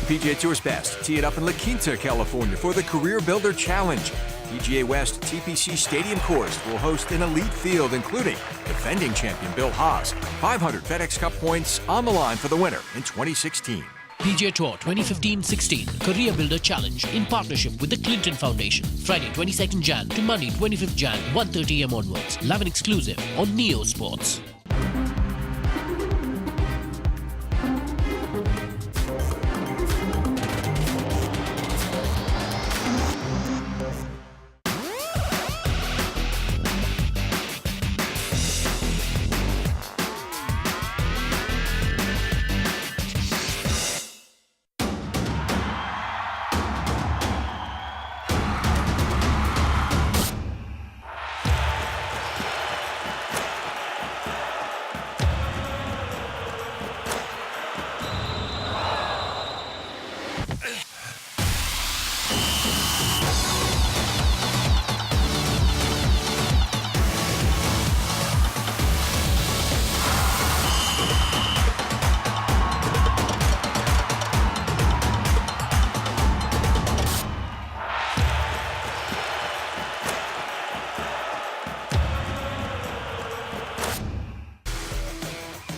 PGA Tour's best tee it up in La Quinta, California for the Career Builder Challenge. PGA West TPC Stadium course will host an elite field including defending champion Bill Haas. 500 FedEx Cup points on the line for the winner in 2016. PGA Tour 2015-16 Career Builder Challenge in partnership with the Clinton Foundation. Friday 22nd Jan to Monday 25th Jan, 1:30 am onwards. Live and exclusive on Neo Sports.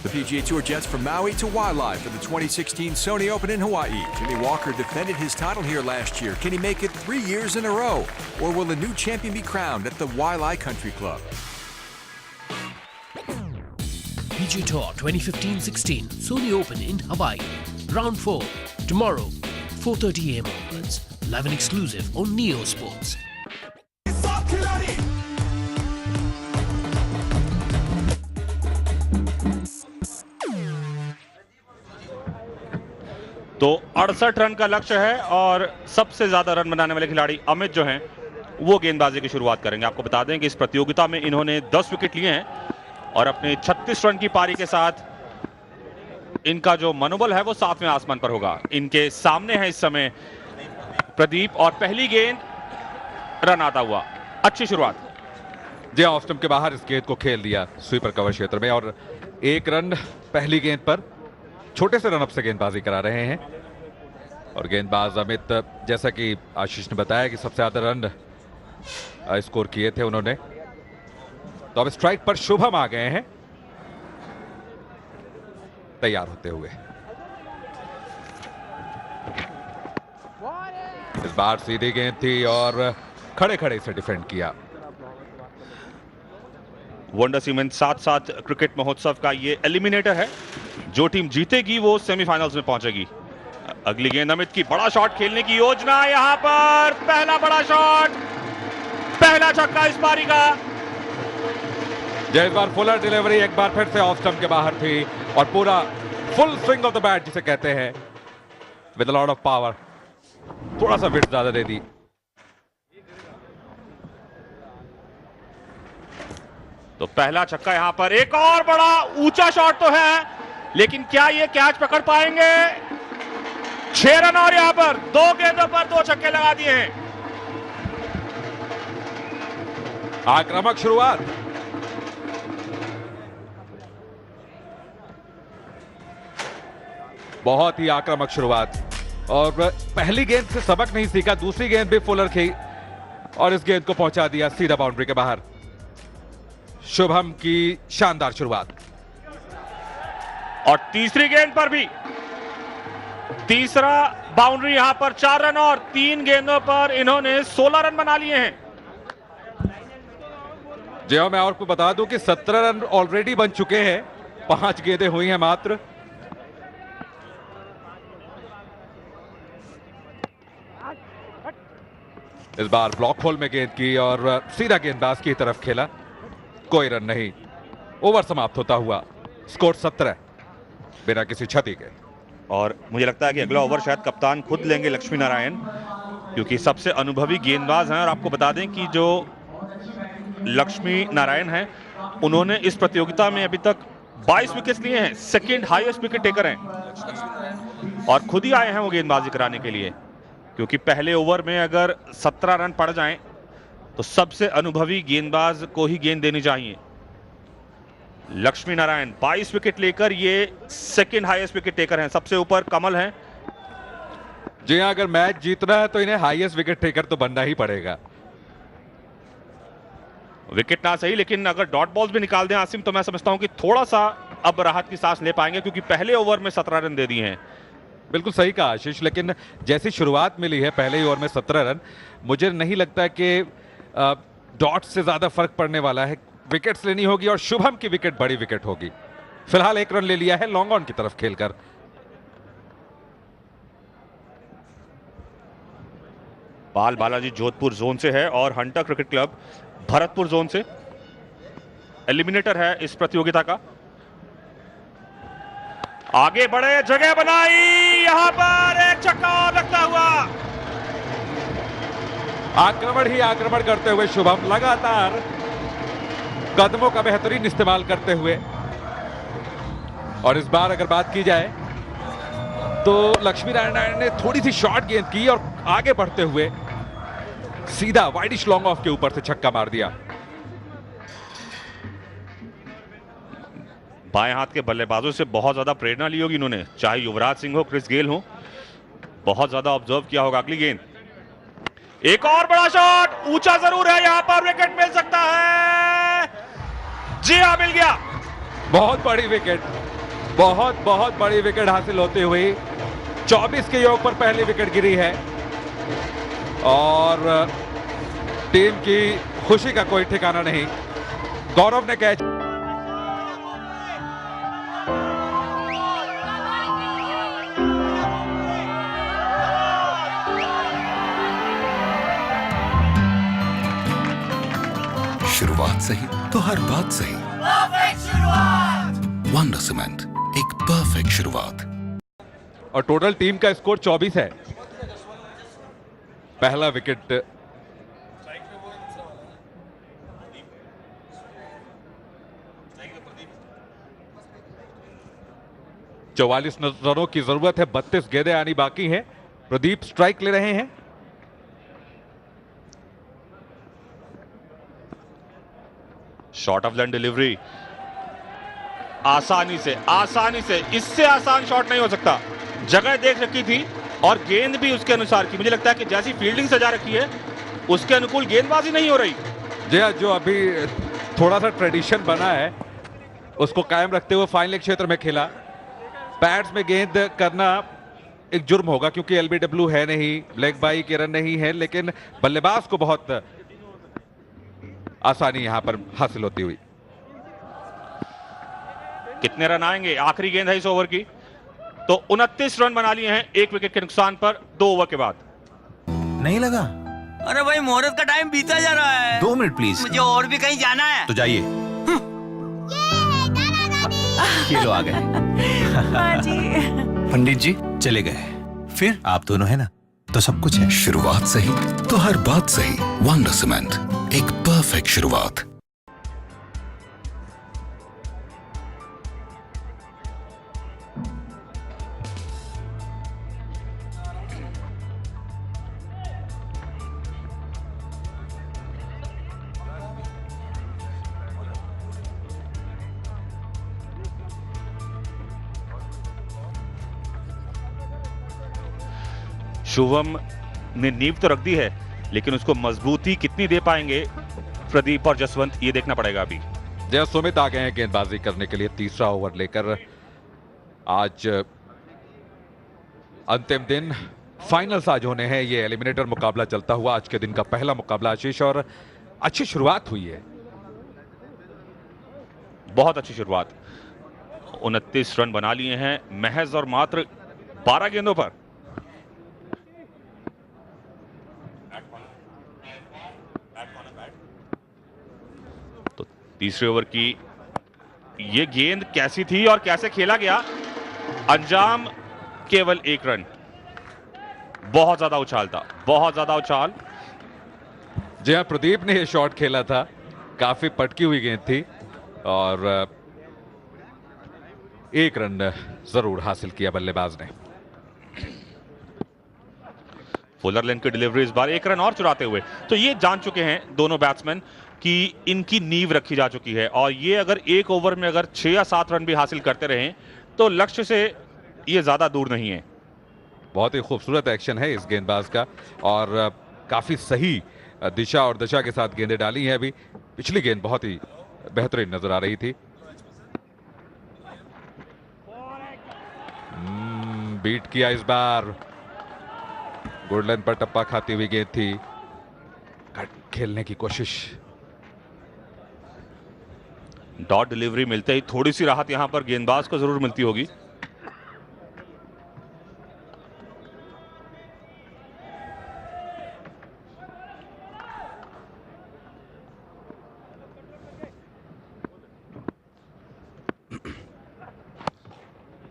The PGA Tour jets from Maui to Waialae for the 2016 Sony Open in Hawaii. Jimmy Walker defended his title here last year. Can he make it 3 years in a row? Or will a new champion be crowned at the Waialae Country Club? PGA Tour 2015-16 Sony Open in Hawaii. Round 4 tomorrow 4:30 am onwards. Live and exclusive on Neo Sports. तो 68 run का लक्ष्य है और सबसे ज्यादा run बनाने वाले खिलाड़ी अमित जो हैं वो गेंदबाजी की शुरुआत करेंगे। आपको बता दें कि इस प्रतियोगिता में इन्होंने 10 विकेट लिए हैं और अपने 36 रन की पारी के साथ इनका जो मनोबल है वो 7वें आसमान पर होगा। इनके सामने है इस समय प्रदीप और पहली गेंद रन आता हुआ। अच्छी शुरुआत। जी ऑफ स्टंप के बाहर इस गेंद को खेल दिया स्वीपर कवर क्षेत्र में और 1 रन पहली गेंद पर। छोटे से रनअप से गेंदबाजी करा रहे हैं और गेंदबाज अमित, जैसा कि आशीष ने बताया कि सबसे ज्यादा रन स्कोर किए थे उन्होंने। तो अब स्ट्राइक पर शुभम आ गए हैं तैयार होते हुए। इस बार सीधी गेंद थी और खड़े खड़े से डिफेंड किया। वंडर सीमेंट साथ क्रिकेट महोत्सव का ये एलिमिनेटर है। जो टीम जीतेगी वो सेमीफाइनल्स में पहुंचेगी। अगली गेंद अमित की, बड़ा शॉट खेलने की योजना यहां पर। पहला बड़ा शॉट, पहला छक्का इस पारी का। इस बार फुलर डिलीवरी एक बार फिर से ऑफ स्टंप के बाहर थी और पूरा full swing of the bat जिसे कहते हैं, with a lot of power. थोड़ा सा विड्थ ज्यादा दे दी। तो पहला छक्का यहां पर। एक और बड़ा ऊंचा शॉट तो है, लेकिन क्या ये कैच पकड़ पाएंगे? 6 रन और यहां पर 2 गेंदों पर 2 छक्के लगा दिए हैं। आक्रामक शुरुआत। बहुत ही आक्रामक शुरुआत और पहली गेंद से सबक नहीं सीखा। दूसरी गेंद भी फुलर की और इस गेंद को पहुंचा दिया सीधा बाउंड्री के बाहर। शुभम की शानदार शुरुआत। और तीसरी गेंद पर भी तीसरा बाउंड्री। यहां पर 4 रन और 3 गेंदों पर इन्होंने 16 रन बना लिए हैं। जी मैं आपको बता दूं कि 17 रन ऑलरेडी बन चुके हैं। 5 गेंदें हुई हैं मात्र। इस बार ब्लॉक होल में गेंद की और सीधा गेंदबाज की तरफ खेला। कोई रन नहीं। ओवर समाप्त होता हुआ स्कोर 17 बिना किसी क्षति के। और मुझे लगता है कि अगला ओवर शायद कप्तान खुद लेंगे लक्ष्मी नारायण, क्योंकि सबसे अनुभवी गेंदबाज हैं। और आपको बता दें कि जो लक्ष्मी नारायण हैं उन्होंने इस प्रतियोगिता में अभी तक 22 विकेट लिए हैं। सेकंड हाईएस्ट विकेट टेकर हैं और खुद ही आए हैं वो गेंदबाजी कराने के लिए, क्योंकि पहले ओवर में अगर 17 रन पड़ जाएं तो सबसे अनुभवी गेंदबाज को ही गेंद देनी चाहिए। लक्ष्मी नारायण 22 विकेट लेकर ये सेकंड हाईएस्ट विकेट टेकर हैं। सबसे ऊपर कमल हैं जी हां, अगर मैच जीतना है तो इन्हें हाईएस्ट विकेट टेकर तो बनना ही पड़ेगा। विकेट ना सही, लेकिन अगर डॉट बॉल्स भी निकाल दें आसिम तो मैं समझता हूं कि थोड़ा सा अब राहत की सांस ले पाएंगे, क्योंकि पहले ओवर में 17 रन दे दिए हैं। बिल्कुल सही कहा आशीष, लेकिन जैसी शुरुआत मिली है पहले ही ओवर में 17 रन, मुझे नहीं लगता कि डॉट से ज्यादा फर्क पड़ने वाला है। विकेट्स लेनी होगी और शुभम की विकेट बड़ी विकेट होगी। फिलहाल 1 रन ले लिया है लॉन्ग ऑन की तरफ खेलकर। बाल बालाजी जोधपुर जोन से है और Hunter cricket club Bharatpur zone से एलिमिनेटर है इस प्रतियोगिता का। आगे बढ़े, जगह बनाई, यहां पर एक छक्का और लगता हुआ। आक्रमण ही आक्रमण करते हुए शुभम लगातार कदमों का बेहतरीन इस्तेमाल करते हुए, और इस बार अगर बात की जाए तो लक्ष्मी नारायण ने थोड़ी सी शॉर्ट गेंद की और आगे बढ़ते हुए सीधा वाइडिश लॉन्ग ऑफ के ऊपर से छक्का मार दिया। बाएं हाथ के बल्लेबाजों से बहुत ज्यादा प्रेरणा ली होगी इन्होंने, चाहे युवराज सिंह हो, क्रिस गेल हो, बहुत ज्यादा ऑब्जर्व किया होगा। अगली गेंद, एक और बड़ा शॉट, ऊंचा जरूर है, यहां पर विकेट मिल सकता है। जी हां, मिल गया। बहुत बड़ी विकेट, बहुत बड़ी विकेट हासिल होती हुई 24 के योग पर पहली विकेट गिरी है और टीम की खुशी का कोई ठिकाना नहीं। गौरव ने कैच, शुरुआत सही तो हर बात सही। वंडर सीमेंट, एक परफेक्ट शुरुआत। और टोटल टीम का स्कोर 24 है। पहला विकेट चौवालीस रनों की जरूरत है, 32 गेंदें आनी बाकी हैं। प्रदीप स्ट्राइक ले रहे हैं। शॉर्ट ऑफ लाइन डिलीवरी, आसानी से, इससे आसान शॉट नहीं हो सकता। जगह देख रखी थी और गेंद भी उसके अनुसार की। मुझे लगता है कि जैसी फील्डिंग सजा रखी है उसके अनुकूल गेंदबाजी नहीं हो रही। जी हाँ, जो अभी थोड़ा सा ट्रेडिशन बना है उसको कायम रखते हुए फाइनल क्षेत्र में खेला। पैड्स में गेंद करना एक जुर्म होगा क्योंकि एलबीडब्ल्यू है नहीं, लेग बाई के रन नहीं है, लेकिन बल्लेबाज को बहुत आसानी यहां पर हासिल होती हुई। कितने रन आएंगे? आखिरी गेंद है इस ओवर की, तो 29 रन बना लिए हैं 1 विकेट के नुकसान पर 2 ओवर के बाद। नहीं लगा? अरे भाई, मुहूर्त का टाइम बीता जा रहा है। 2 मिनट प्लीज। मुझे और भी कहीं जाना है। तो जाइए। ये लो आ गए। पंडित जी चले गए, फिर आप दोनों है ना, तो सब कुछ है। शुरुआत सही तो हर बात सही। वंडर सीमेंट, एक परफेक्ट शुरुआत। शुभम ने नींव तो रख दी है, लेकिन उसको मजबूती कितनी दे पाएंगे प्रदीप और जसवंत, ये देखना पड़ेगा अभी। जय सुमित आ गए हैं गेंदबाजी करने के लिए तीसरा ओवर लेकर। आज अंतिम दिन, फाइनल्स आज होने हैं। ये एलिमिनेटर मुकाबला चलता हुआ आज के दिन का पहला मुकाबला आशीष, और अच्छी शुरुआत हुई है। बहुत अच्छी शुरुआत, 29 रन बना लिए हैं महज और मात्र 12 गेंदों पर। तो तीसरे ओवर की ये गेंद कैसी थी और कैसे खेला गया, अंजाम केवल 1 रन। बहुत ज्यादा उछाल था, बहुत ज्यादा उछाल। जी हाँ, प्रदीप ने ये शॉट खेला था, काफी पटकी हुई गेंद थी और 1 रन जरूर हासिल किया बल्लेबाज ने। फुलर लेन की डिलीवरी इस बार 1 रन और चुराते हुए। तो ये जान चुके हैं दोनों बैट्समैन कि इनकी नींव रखी जा चुकी है, और ये अगर 1 ओवर में अगर 6 या 7 रन भी हासिल करते रहे तो लक्ष्य से ये ज्यादा दूर नहीं है। बहुत ही खूबसूरत एक्शन है इस गेंदबाज का और काफी सही दिशा और दशा के साथ गेंदें डाली हैं। अभी पिछली गेंद बहुत ही बेहतरीन नजर आ रही थी। बीट किया इस बार, गुड लाइन पर टप्पा खाती हुई गेंद थी, कट खेलने की कोशिश। डॉट डिलीवरी मिलते ही थोड़ी सी राहत यहां पर गेंदबाज को जरूर मिलती होगी।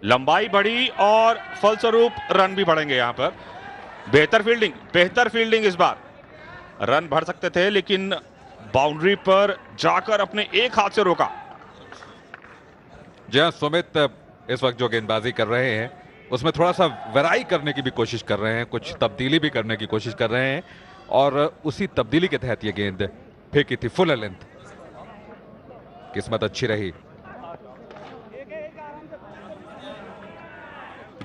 लंबाई बढ़ी और फलस्वरूप रन भी बढ़ेंगे यहां पर। बेहतर फील्डिंग इस बार। रन बढ़ सकते थे लेकिन बाउंड्री पर जाकर अपने एक हाथ से रोका। जहां सुमित इस वक्त जो गेंदबाजी कर रहे हैं उसमें थोड़ा सा वैराई करने की भी कोशिश कर रहे हैं, कुछ तब्दीली भी करने की कोशिश कर रहे हैं और उसी तब्दीली के तहत ये गेंद फेंकी थी फुल लेंथ। किस्मत अच्छी रही।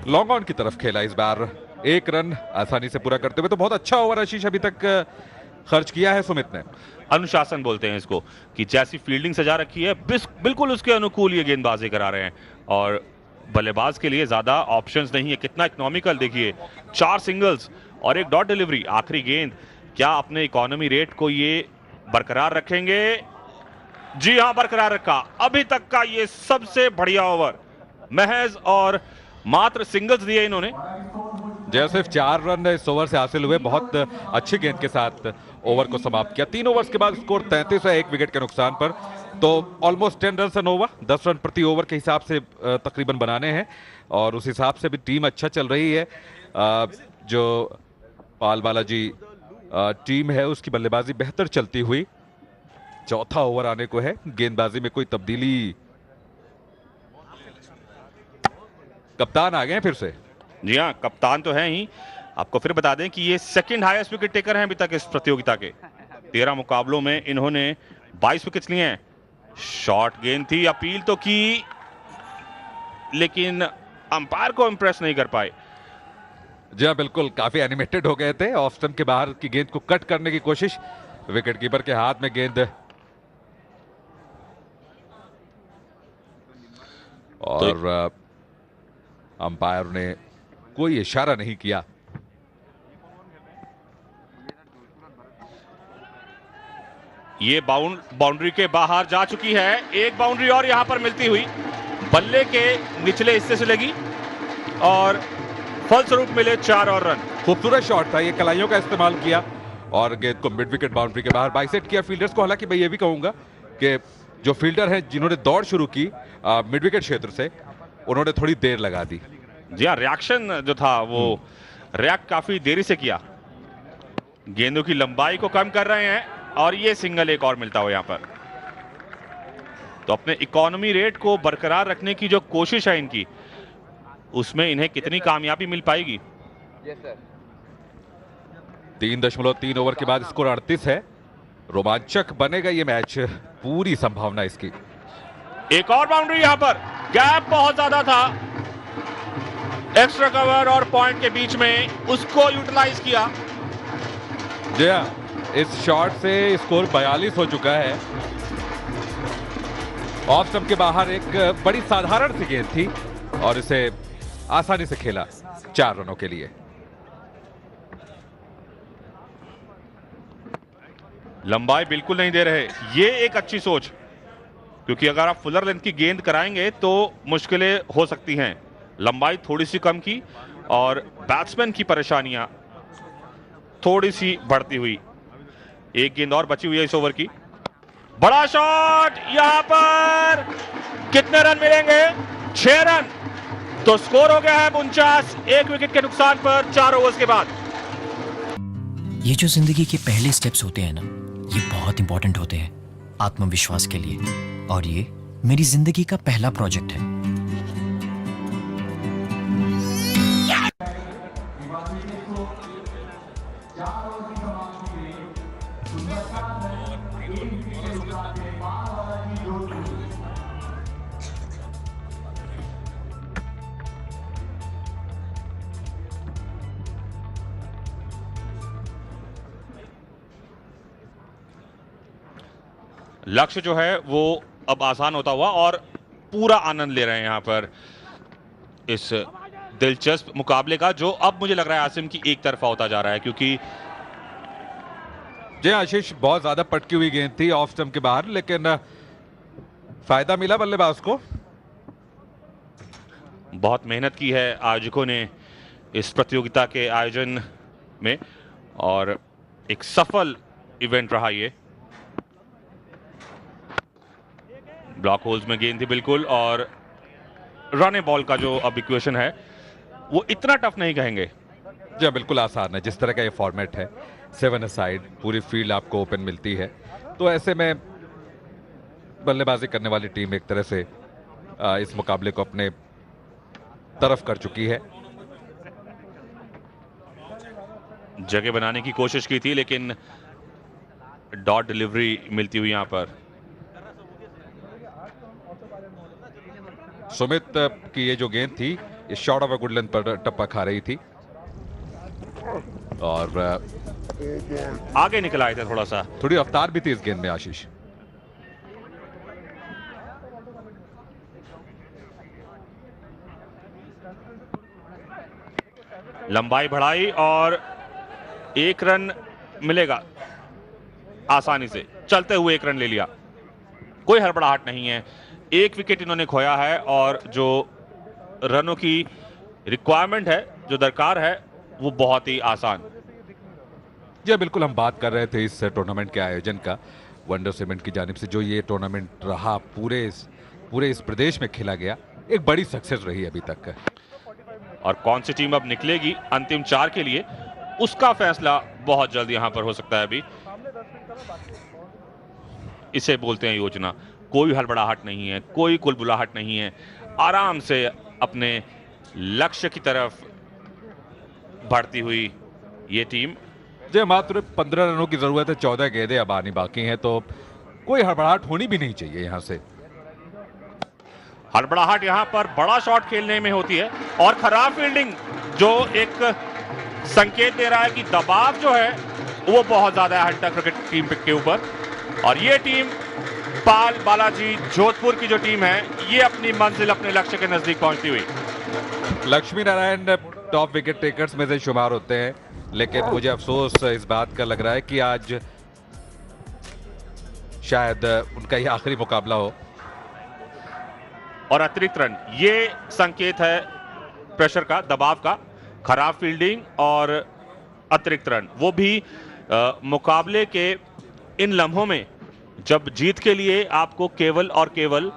लॉन्ग ऑन की तरफ खेला इस बार, एक रन आसानी से पूरा करते हुए। तो बहुत अच्छा ओवर आशीष अभी तक खर्च किया है सुमित ने। अनुशासन बोलते हैं इसको कि जैसी फील्डिंग सजा रखी है बिल्कुल उसके अनुकूल ये गेंदबाजी करा रहे हैं और बल्लेबाज के लिए ज्यादा ऑप्शंस नहीं है। कितना इकोनॉमिकल देखिए, 4 सिंगल्स और एक डॉट डिलीवरी। आखिरी गेंद, क्या अपने इकोनॉमी रेट को ये बरकरार रखेंगे? जी हां, बरकरार रखा। अभी तक का ये सबसे बढ़िया ओवर, महज और मात्र सिंगल्स दिए इन्होंने। जय सिर्फ 4 रन इस ओवर से हासिल हुए, बहुत अच्छी गेंद के साथ ओवर को समाप्त किया। 3 ओवर्स के बाद स्कोर 33 है, 1 विकेट के नुकसान पर। तो ऑलमोस्ट 10 रन ओवर, 10 रन प्रति ओवर के हिसाब से तकरीबन बनाने हैं और उस हिसाब से भी टीम अच्छा चल रही है। जो पाल बालाजी टीम है उसकी बल्लेबाजी बेहतर चलती हुई। चौथा ओवर आने को है, गेंदबाजी में कोई तब्दीली। कप्तान आ गए हैं फिर से। जी हाँ, कप्तान तो है ही। आपको फिर बता दें कि ये सेकंड हाईएस्ट विकेट टेकर हैं अभी तक इस प्रतियोगिता के। 13 मुकाबलों में इन्होंने 22 विकेट्स लिए हैं। शॉर्ट गेंद थी, अपील तो की लेकिन अंपायर को इंप्रेस नहीं कर पाए। जी हाँ, बिल्कुल काफी एनिमेटेड हो गए थे। ऑफ स्टंप के बाहर की गेंद को कट करने की कोशिश, विकेट कीपर के हाथ में गेंद और अंपायर ने कोई इशारा नहीं किया। ये बाउंड्री के बाहर जा चुकी है। एक बाउंड्री और यहां पर मिलती हुई बल्ले के निचले हिस्से से लगी और फलस्वरूप मिले 4 और रन। खूबसूरत शॉट था, ये कलाइयों का इस्तेमाल किया और गेंद को मिड विकेट बाउंड्री के बाहर बाइसेट किया फील्डर्स को। हालांकि मैं ये भी कहूंगा कि जो फील्डर हैं जिन्होंने दौड़ शुरू की मिड विकेट क्षेत्र से, उन्होंने थोड़ी देर लगा दी। जी हाँ, रिएक्शन जो था वो रिएक्ट काफी देरी से किया। गेंदों की लंबाई को कम कर रहे हैं और ये सिंगल एक और मिलता हो यहां पर। तो अपने इकोनॉमी रेट को बरकरार रखने की जो कोशिश है इनकी, उसमें इन्हें कितनी कामयाबी मिल पाएगी? 3.3 ओवर के बाद स्कोर 38 है। रोमांचक बनेगा ये मैच, पूरी संभावना इसकी। एक और बाउंड्री यहां पर, गैप बहुत ज्यादा था एक्स्ट्रा कवर और पॉइंट के बीच में, उसको यूटिलाइज किया। जी हाँ, इस शॉट से स्कोर 42 हो चुका है। ऑफ स्टंप के बाहर एक बड़ी साधारण सी गेंद थी और इसे आसानी से खेला 4 रनों के लिए। लंबाई बिल्कुल नहीं दे रहे, ये एक अच्छी सोच, क्योंकि अगर आप फुलर लेंथ की गेंद कराएंगे तो मुश्किलें हो सकती हैं। लंबाई थोड़ी सी कम की और बैट्समैन की परेशानियां थोड़ी सी बढ़ती हुई। एक गेंद और बची हुई है इस ओवर की। बड़ा शॉट यहां पर, कितने रन मिलेंगे? 6 रन। तो स्कोर हो गया है 49, 1 विकेट के नुकसान पर 4 ओवर्स के बाद। ये जो जिंदगी के पहले स्टेप्स होते हैं ना, ये बहुत इंपॉर्टेंट होते हैं आत्मविश्वास के लिए, और ये मेरी जिंदगी का पहला प्रोजेक्ट है। लक्ष्य जो है वो अब आसान होता हुआ और पूरा आनंद ले रहे हैं यहां पर इस दिलचस्प मुकाबले का, जो अब मुझे लग रहा है आसिम की एक तरफा होता जा रहा है, क्योंकि जी आशीष, बहुत ज्यादा पटकी हुई गेंद थी ऑफ स्टंप के बाहर, लेकिन फायदा मिला बल्लेबाज को। बहुत मेहनत की है आयोजकों ने इस प्रतियोगिता के आयोजन में और एक सफल इवेंट रहा ये। ब्लॉक होल्स में गेंद थी बिल्कुल, और रन बॉल का जो अब इक्वेशन है वो इतना टफ नहीं कहेंगे। जी बिल्कुल आसान है, जिस तरह का ये फॉर्मेट है 7 असाइड, पूरी फील्ड आपको ओपन मिलती है, तो ऐसे में बल्लेबाजी करने वाली टीम एक तरह से इस मुकाबले को अपने तरफ कर चुकी है। जगह बनाने की कोशिश की थी लेकिन डॉट डिलीवरी मिलती हुई यहां पर। सुमित की ये जो गेंद थी ये short of a good length पर टप्पा खा रही थी और आगे निकल आए थे, थोड़ा सा थोड़ी रफ्तार भी थी इस गेंद में आशीष। लंबाई बढ़ाई और 1 रन मिलेगा आसानी से, चलते हुए 1 रन ले लिया, कोई हड़बड़ाहट नहीं है। 1 विकेट इन्होंने खोया है और जो रनों की रिक्वायरमेंट है, जो दरकार है, वो बहुत ही आसान। जी बिल्कुल, हम बात कर रहे थे इस टूर्नामेंट के आयोजन का, वंडर सीमेंट की जानिब से जो ये टूर्नामेंट रहा, पूरे इस प्रदेश में खेला गया, एक बड़ी सक्सेस रही अभी तक। और कौन सी टीम अब निकलेगी अंतिम 4 के लिए, उसका फैसला बहुत जल्द यहां पर हो सकता है। अभी इसे बोलते हैं योजना, कोई हड़बड़ाहट नहीं है, कोई कुलबुलाहट नहीं है, आराम से अपने लक्ष्य की तरफ बढ़ती हुई ये टीम। जो मात्र 15 रनों की जरूरत है, 14 गेंदें अब आनी बाकी हैं, तो कोई हड़बड़ाहट होनी भी नहीं चाहिए यहां से। हड़बड़ाहट यहां पर बड़ा शॉट खेलने में होती है और खराब फील्डिंग जो एक संकेत दे रहा है कि दबाव जो है वो बहुत ज्यादा है हंटर क्रिकेट टीम के ऊपर। और ये टीम पाल बालाजी जोधपुर की जो टीम है, ये अपनी मंजिल, अपने लक्ष्य के नजदीक पहुंचती हुई। Lakshmi Narayan top wicket takers में से शुमार होते हैं, लेकिन मुझे अफसोस इस बात का लग रहा है कि आज शायद उनका ये आखिरी मुकाबला हो। और अतिरिक्त रन, ये संकेत है प्रेशर का, दबाव का। खराब फील्डिंग और अतिरिक्त रन, वो भी मुकाबले के इन लम्हों में जब जीत के लिए आपको केवल और केवल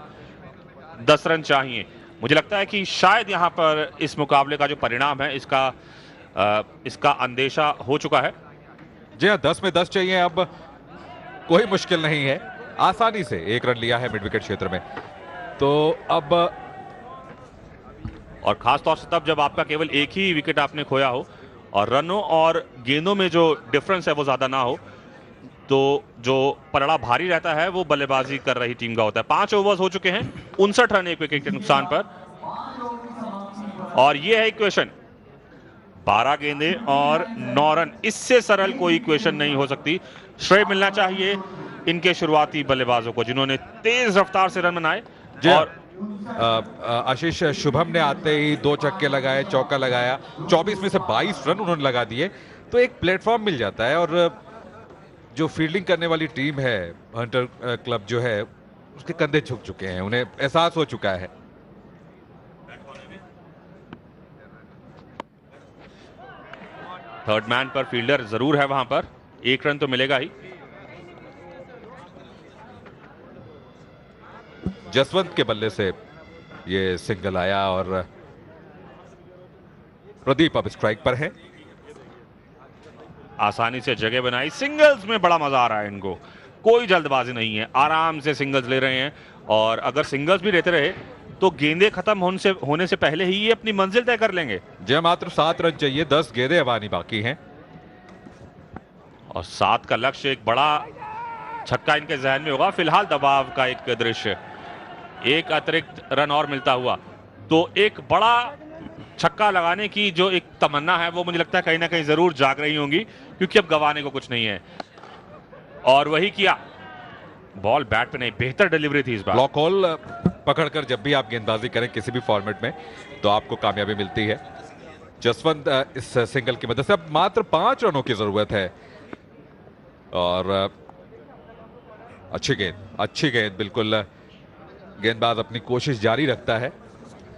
10 रन चाहिए। मुझे लगता है कि शायद यहां पर इस मुकाबले का जो परिणाम है, इसका अंदेशा हो चुका है। जी हाँ, 10 में 10 चाहिए, अब कोई मुश्किल नहीं है, आसानी से 1 रन लिया है मिड विकेट क्षेत्र में, तो अब और खास तौर से तब जब आपका केवल 1 ही विकेट आपने खोया हो और रनों और गेंदों में जो डिफरेंस है वो ज्यादा ना हो, तो जो पलड़ा भारी रहता है वो बल्लेबाजी कर रही टीम का होता है। 5 ओवर्स हो चुके हैं, 59 रन 1 विकेट के नुकसान पर, और ये है इक्वेशन। 12 गेंदें और 9 रन, इससे सरल कोई इक्वेशन नहीं हो सकती। श्रेय मिलना चाहिए इनके शुरुआती बल्लेबाजों को, जिन्होंने तेज रफ्तार से रन बनाए। और आशीष, शुभम ने आते ही 2 छक्के लगाए, चौका लगाया, 24 में से 22 रन उन्होंने लगा दिए, तो एक प्लेटफॉर्म मिल जाता है। और जो फील्डिंग करने वाली टीम है, हंटर क्लब जो है, उसके कंधे झुक चुके हैं, उन्हें एहसास हो चुका है। थर्ड मैन पर फील्डर जरूर है वहां पर, 1 रन तो मिलेगा ही। जसवंत के बल्ले से ये सिंगल आया और प्रदीप अब स्ट्राइक पर है। आसानी से जगह बनाई, सिंगल्स में बड़ा मजा आ रहा है इनको, कोई जल्दबाजी नहीं है, आराम से सिंगल्स ले रहे हैं। और अगर सिंगल्स भी लेते रहे तो गेंदें खत्म होने से पहले ही ये अपनी मंजिल तय कर लेंगे। जय मात्र 7 रन चाहिए, 10 गेंदें अब आनी बाकी हैं, और 7 का लक्ष्य, एक बड़ा छक्का इनके जहन में होगा। फिलहाल दबाव का एक दृश्य, 1 अतिरिक्त रन और मिलता हुआ तो एक बड़ा छक्का लगाने की जो एक तमन्ना है वो मुझे लगता है कहीं ना कहीं जरूर जाग रही होंगी, क्योंकि अब गंवाने को कुछ नहीं है। और वही किया, बॉल बैट पे नहीं, बेहतर डिलीवरी थी इस बार। ब्लॉक होल पकड़कर जब भी आप गेंदबाजी करें किसी भी फॉर्मेट में तो आपको कामयाबी मिलती है। जसवंत इस सिंगल की मदद से अब मात्र 5 रनों की जरूरत है और अच्छी गेंद बिल्कुल। गेंदबाज अपनी कोशिश जारी रखता है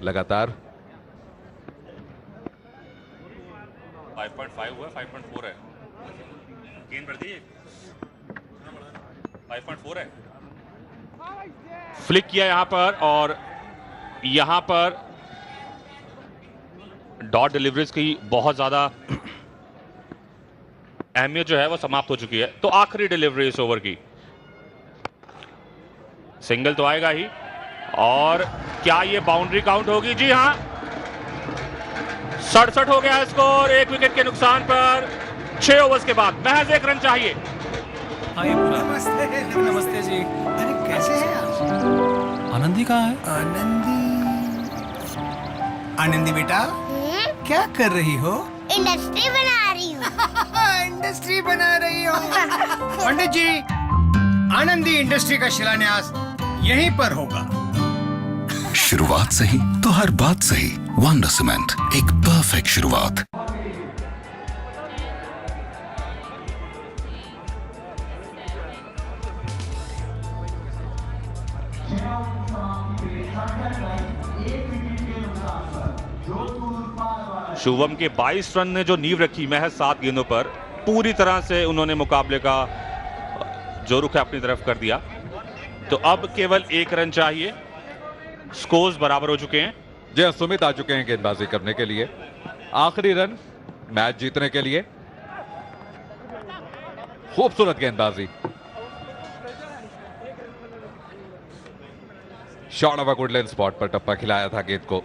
लगातार। 5.5 हुआ, 5.4 है। गेंद बढ़ दी, 5.4 है। फ्लिक किया यहां पर और यहां पर डॉट डिलीवरीज की बहुत ज्यादा अहमियत जो है वो समाप्त हो चुकी है। तो आखिरी डिलीवरी इस ओवर की, सिंगल तो आएगा ही और क्या ये बाउंड्री काउंट होगी? जी हां, 67 हो गया स्कोर 1 विकेट के नुकसान पर 6 ओवर्स के बाद। महज 1 रन चाहिए। नमस्ते जी। अरे कैसे हैं आप? आनंदी कहाँ है? आनंदी बेटा क्या कर रही हो? इंडस्ट्री बना रही हूँ। इंडस्ट्री बना रही हो? पंडित जी, आनंदी इंडस्ट्री का शिलान्यास यहीं पर होगा। शुरुआत सही तो हर बात सही। वंडर सीमेंट, एक परफेक्ट शुरुआत। शुभम के 22 रन ने जो नींव रखी महज 7 गेंदों पर, पूरी तरह से उन्होंने मुकाबले का जो रुख है अपनी तरफ कर दिया। तो अब केवल 1 रन चाहिए, स्कोर्स बराबर हो चुके हैं। जी सुमित आ चुके हैं गेंदबाजी करने के लिए। आखिरी रन मैच जीतने के लिए। खूबसूरत गेंदबाजी, shot of a good length spot पर टप्पा खिलाया था गेंद को।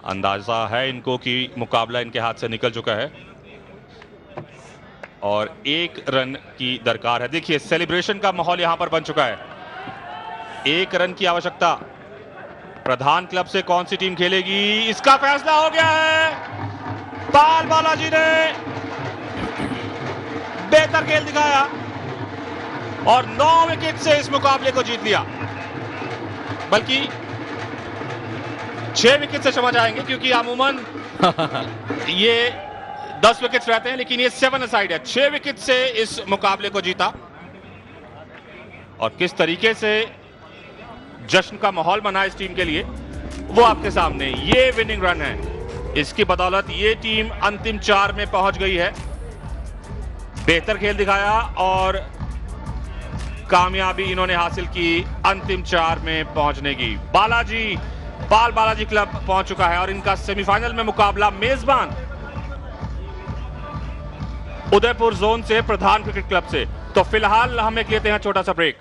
अंदाजा है इनको कि मुकाबला इनके हाथ से निकल चुका है और 1 रन की दरकार है। देखिए सेलिब्रेशन का माहौल यहां पर बन चुका है। 1 रन की आवश्यकता। प्रधान क्लब से कौन सी टीम खेलेगी, इसका फैसला हो गया है। पाल बालाजी ने बेहतर खेल दिखाया और 9 विकेट से इस मुकाबले को जीत लिया। बल्कि 6 विकेट से क्षमा जाएंगे क्योंकि अमूमन ये 10 विकेट्स रहते हैं, लेकिन ये 7 असाइड है। 6 विकेट से इस मुकाबले को जीता और किस तरीके से जश्न का माहौल बना इस टीम के लिए वो आपके सामने। ये विनिंग रन है, इसकी बदौलत ये टीम अंतिम 4 में पहुंच गई है। बेहतर खेल दिखाया और कामयाबी इन्होंने हासिल की अंतिम 4 में पहुंचने की। पाल बालाजी क्लब पहुंच चुका है और इनका सेमीफाइनल में मुकाबला मेजबान उदयपुर जोन से प्रधान क्रिकेट क्लब से। तो फिलहाल हम एक लेते हैं छोटा सा ब्रेक।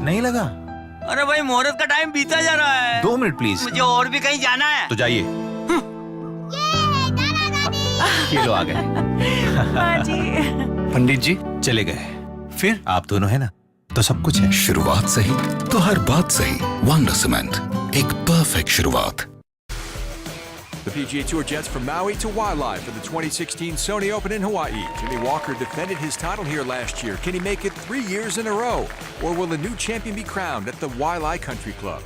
नहीं लगा? अरे भाई मुहूर्त का टाइम बीता जा रहा है। 2 मिनट प्लीज। मुझे और भी कहीं जाना है। तो जाइए। ये लो आ गए। पंडित जी चले गए, फिर आप दोनों है ना, तो सब कुछ है। शुरुआत सही तो हर बात सही। वंडर सीमेंट, एक परफेक्ट शुरुआत। The PGA Tour jets from Maui to Waialae for the 2016 Sony Open in Hawaii. Jimmy Walker defended his title here last year. Can he make it 3 years in a row? Or will a new champion be crowned at the Waialae Country Club?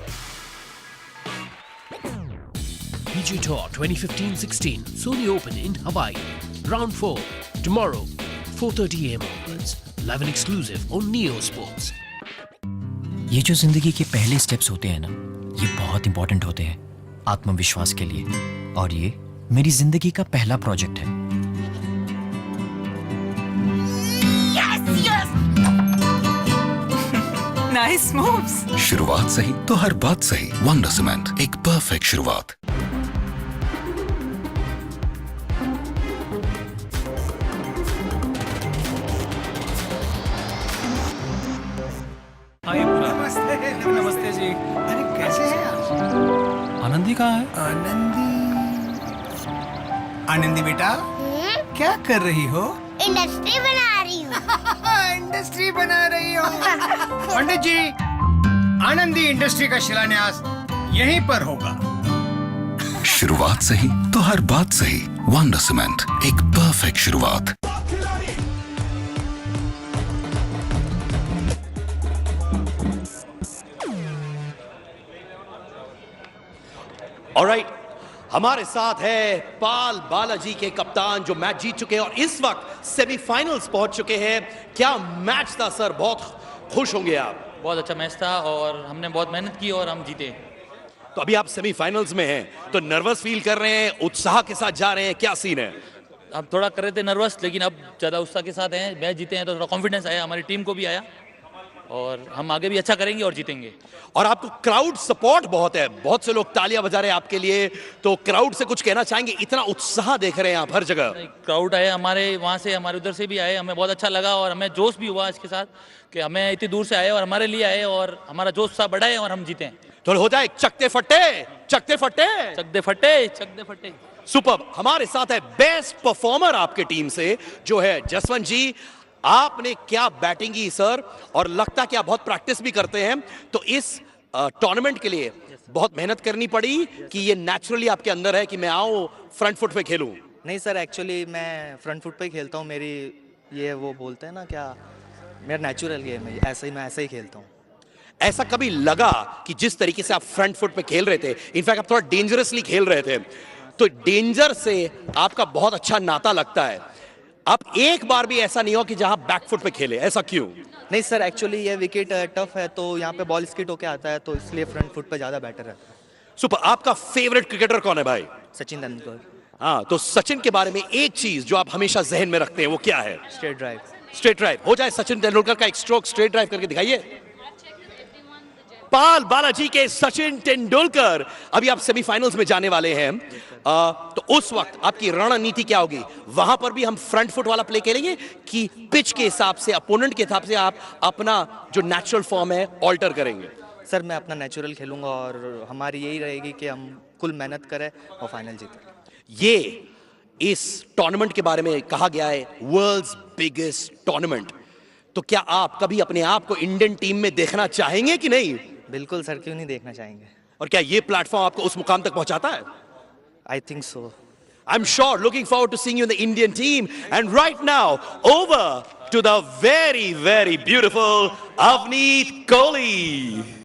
PGA Tour 2015-16 Sony Open in Hawaii. Round 4 tomorrow 4:30 AM onwards. Live and exclusive on Neo Sports. ये जो जिंदगी के पहले steps होते हैं ना, ये बहुत इंपॉर्टेंट होते हैं आत्मविश्वास के लिए, और ये मेरी जिंदगी का पहला प्रोजेक्ट है। Nice moves. शुरुआत सही तो हर बात सही। वंडर सीमेंट, एक परफेक्ट शुरुआत। नमस्ते जी। अरे कैसे हैं आप? आनंदी कहाँ है? आनंदी बेटा क्या कर रही हो? इंडस्ट्री बना रही हूँ। इंडस्ट्री बना रही हो। पंडित जी, आनंदी इंडस्ट्री का शिलान्यास यहीं पर होगा। शुरुआत सही तो हर बात सही। वंडर सीमेंट, एक परफेक्ट शुरुआत। ऑलराइट, हमारे साथ है पाल बालाजी के कप्तान जो मैच जीत चुके हैं और इस वक्त सेमीफाइनल्स पहुंच चुके हैं। क्या मैच था सर, बहुत खुश होंगे आप। बहुत अच्छा मैच था और हमने बहुत मेहनत की और हम जीते। तो अभी आप सेमीफाइनल्स में हैं, तो नर्वस फील कर रहे हैं, उत्साह के साथ जा रहे हैं, क्या सीन है? अब थोड़ा कर रहे थे नर्वस, लेकिन अब ज़्यादा उत्साह के साथ हैं। मैच जीते हैं तो थोड़ा कॉन्फिडेंस आया, हमारी टीम को भी आया और हम आगे भी अच्छा करेंगे और जीतेंगे। और आपको क्राउड सपोर्ट बहुत है, बहुत से लोग तालियां बजा रहे हैं आपके लिए, तो क्राउड से कुछ कहना चाहेंगे? इतना उत्साह देख रहे हैं आप हर जगह। क्राउड आए हमारे वहाँ से, हमारे उधर से भी आए, हमें बहुत अच्छा लगा और हमें जोश भी हुआ इसके साथ कि हमें इतनी दूर से आए और हमारे लिए आए और हमारा जोश सा बढ़ा है और हम जीते हैं। तो हो जाए चकते फट्टे, चकते फट्टे, चकदे फटे, चकदे फटे। सुपर। हमारे साथ है बेस्ट परफॉर्मर आपके टीम से जो है जसवंत जी। आपने क्या बैटिंग की सर, और लगता कि आप बहुत प्रैक्टिस भी करते हैं, तो इस टूर्नामेंट के लिए बहुत मेहनत करनी पड़ी कि ये नेचुरली आपके अंदर है कि मैं आऊं फ्रंट फुट पे खेलूं? नहीं सर, एक्चुअली मैं फ्रंट फुट पे ही खेलता हूँ। मेरी ये वो बोलते हैं ना, क्या मेरा नेचुरल गेम है, ऐसे ही मैं ऐसे ही खेलता हूँ। ऐसा कभी लगा कि जिस तरीके से आप फ्रंट फुट पे खेल रहे थे, इनफैक्ट आप थोड़ा डेंजरसली खेल रहे थे, तो डेंजर से आपका बहुत अच्छा नाता लगता है, आप एक बार भी ऐसा नहीं हो कि जहां बैक फुट पे खेले, ऐसा क्यों? नहीं सर, एक्चुअली ये विकेट टफ है तो यहाँ पे बॉल स्किट होके आता है, तो इसलिए फ्रंट फुट पे ज़्यादा बेटर है। सुपर। आपका फेवरेट क्रिकेटर कौन है भाई? सचिन तेंदुलकर। हाँ, तो सचिन के बारे में एक चीज जो आप हमेशा जहन में रखते हैं वो क्या है? Straight drive. Straight drive. हो जाए सचिन तेंदुलकर का एक स्ट्रोक स्ट्रेट ड्राइव करके दिखाइए। पाल बालाजी के सचिन तेंदुलकर। अभी आप सेमीफाइनल्स में जाने वाले हैं, तो उस वक्त आपकी रणनीति क्या होगी? वहां पर भी हम फ्रंट फुट वाला प्ले खेलेंगे कि पिच के हिसाब से, अपोनेंट के हिसाब से आप अपना जो नेचुरल फॉर्म है ऑल्टर करेंगे? सर मैं अपना नेचुरल खेलूंगा और हमारी यही रहेगी कि हम कुल मेहनत करें और फाइनल जीतें। ये इस टूर्नामेंट के बारे में कहा गया है वर्ल्ड्स बिगेस्ट टूर्नामेंट, तो क्या आप कभी अपने आप को इंडियन टीम में देखना चाहेंगे कि नहीं? बिल्कुल सर, क्यों नहीं देखना चाहेंगे। और क्या ये प्लेटफॉर्म आपको उस मुकाम तक पहुंचाता है? I think so. I'm sure. Looking forward to seeing you in the Indian team. And right now, over to the very, very beautiful Avneet Kohli.